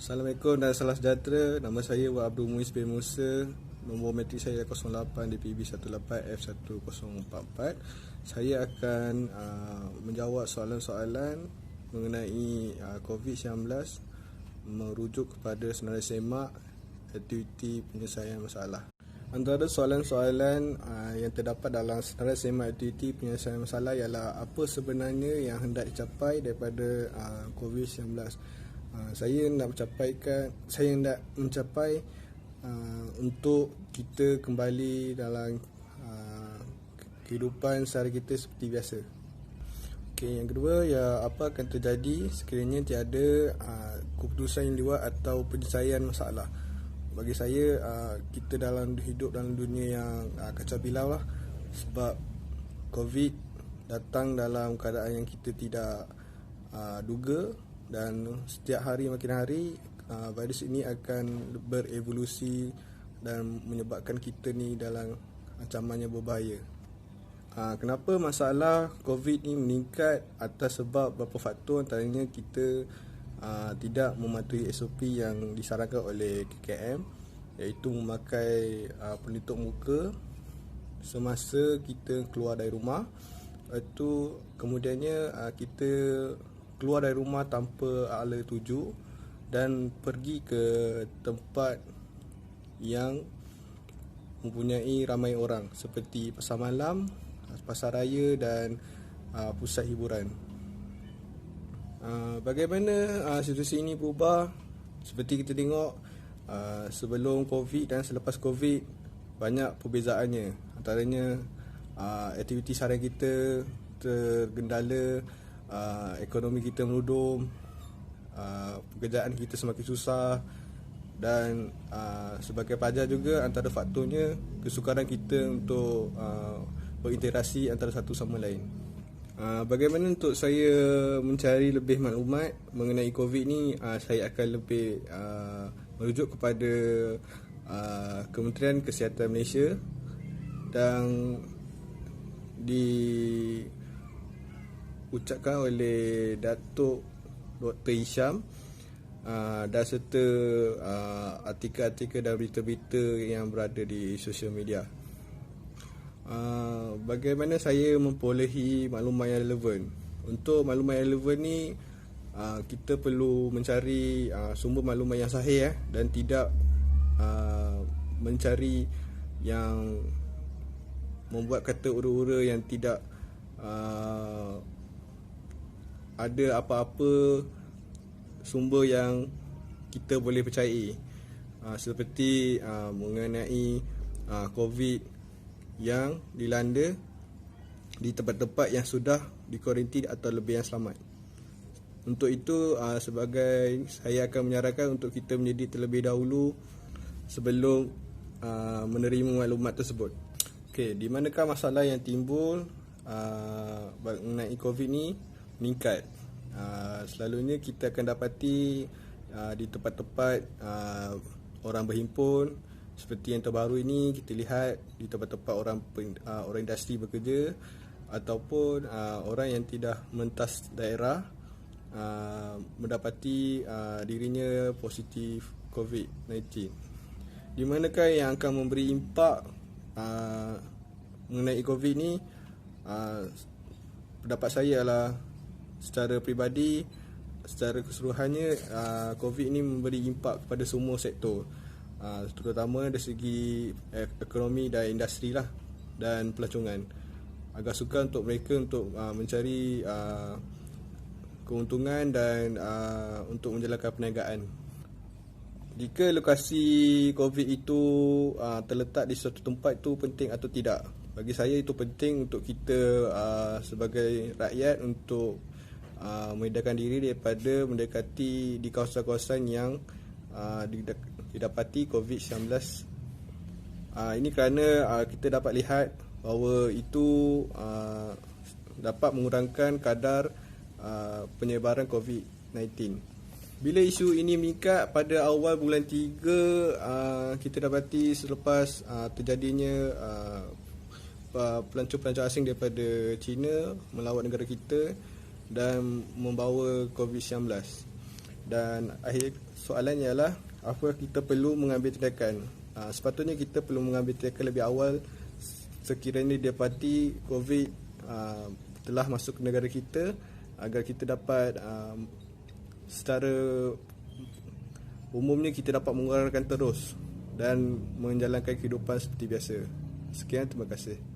Assalamualaikum dan salam sejahtera. Nama saya Wak Abdul Muiz bin Musa. Nombor matrik saya 08 DPB 18F1044. Saya akan menjawab soalan-soalan mengenai COVID-19 merujuk kepada senarai semak aktiviti penyelesaian masalah. Antara soalan-soalan yang terdapat dalam senarai semak aktiviti penyelesaian masalah ialah apa sebenarnya yang hendak dicapai daripada COVID-19. Saya nak mencapai untuk kita kembali dalam kehidupan sehari kita seperti biasa. Okey, yang kedua, ya apa akan terjadi sekiranya tiada keputusan yang dibuat atau penyelesaian masalah. Bagi saya, kita hidup dalam dunia yang kacau bilau lah, sebab COVID datang dalam keadaan yang kita tidak duga, dan setiap hari makin hari virus ini akan berevolusi dan menyebabkan kita ni dalam ancaman yang berbahaya. Kenapa masalah COVID ni meningkat? Atas sebab beberapa faktor, antaranya kita tidak mematuhi SOP yang disarankan oleh KKM, iaitu memakai penutup muka semasa kita keluar dari rumah. Itu kemudiannya kita keluar dari rumah tanpa ala tuju dan pergi ke tempat yang mempunyai ramai orang seperti pasar malam, pasar raya dan pusat hiburan. Bagaimana situasi ini berubah? Seperti kita tengok, sebelum COVID dan selepas COVID banyak perbezaannya. Antaranya aktiviti seharian kita tergendala, ekonomi kita menurun, pekerjaan kita semakin susah, dan sebagai pelajar juga antara faktornya kesukaran kita untuk berinteraksi antara satu sama lain. Bagaimana untuk saya mencari lebih maklumat mengenai COVID ni? Saya akan lebih merujuk kepada Kementerian Kesihatan Malaysia dan diucapkan oleh Datuk Dr. Hisham, dan serta artikel-artikel dan berita-berita yang berada di sosial media. Bagaimana saya memperolehi maklumat yang relevan? Untuk maklumat yang relevan ni, kita perlu mencari sumber maklumat yang sahih dan tidak mencari yang membuat kata ura-ura yang tidak ada apa-apa sumber yang kita boleh percayai, seperti mengenai COVID yang dilanda di tempat-tempat yang sudah dikuarantin atau lebih yang selamat. Untuk itu, saya akan menyarankan untuk kita menyedit terlebih dahulu sebelum menerima maklumat tersebut. Okey, di manakah masalah yang timbul mengenai COVID ni meningkat? Selalunya kita akan dapati di tempat-tempat orang berhimpun. Seperti yang terbaru ini, kita lihat di tempat-tempat orang industri bekerja ataupun orang yang tidak mentas daerah mendapati dirinya positif COVID-19. Di manakah yang akan memberi impak mengenai COVID ni? Pendapat saya adalah secara peribadi, secara keseluruhannya, COVID ni memberi impak kepada semua sektor, terutama dari segi ekonomi dan industri lah, dan pelancongan. Agak sukar untuk mereka untuk mencari keuntungan dan untuk menjalankan perniagaan. Jika lokasi COVID itu terletak di suatu tempat, itu penting atau tidak? Bagi saya itu penting untuk kita sebagai rakyat untuk menghindarkan diri daripada mendekati di kawasan-kawasan yang didapati COVID-19. Ini kerana kita dapat lihat bahawa itu dapat mengurangkan kadar penyebaran COVID-19. Bila isu ini meningkat pada awal bulan 3, kita dapati selepas terjadinya pelancong-pelancong asing daripada China melawat negara kita dan membawa COVID-19. Dan akhir soalan ialah apa kita perlu mengambil tindakan. Sepatutnya kita perlu mengambil tindakan lebih awal sekiranya didapati COVID telah masuk ke negara kita, agar kita dapat secara umumnya kita dapat mengurangkan terus dan menjalankan kehidupan seperti biasa. Sekian, terima kasih.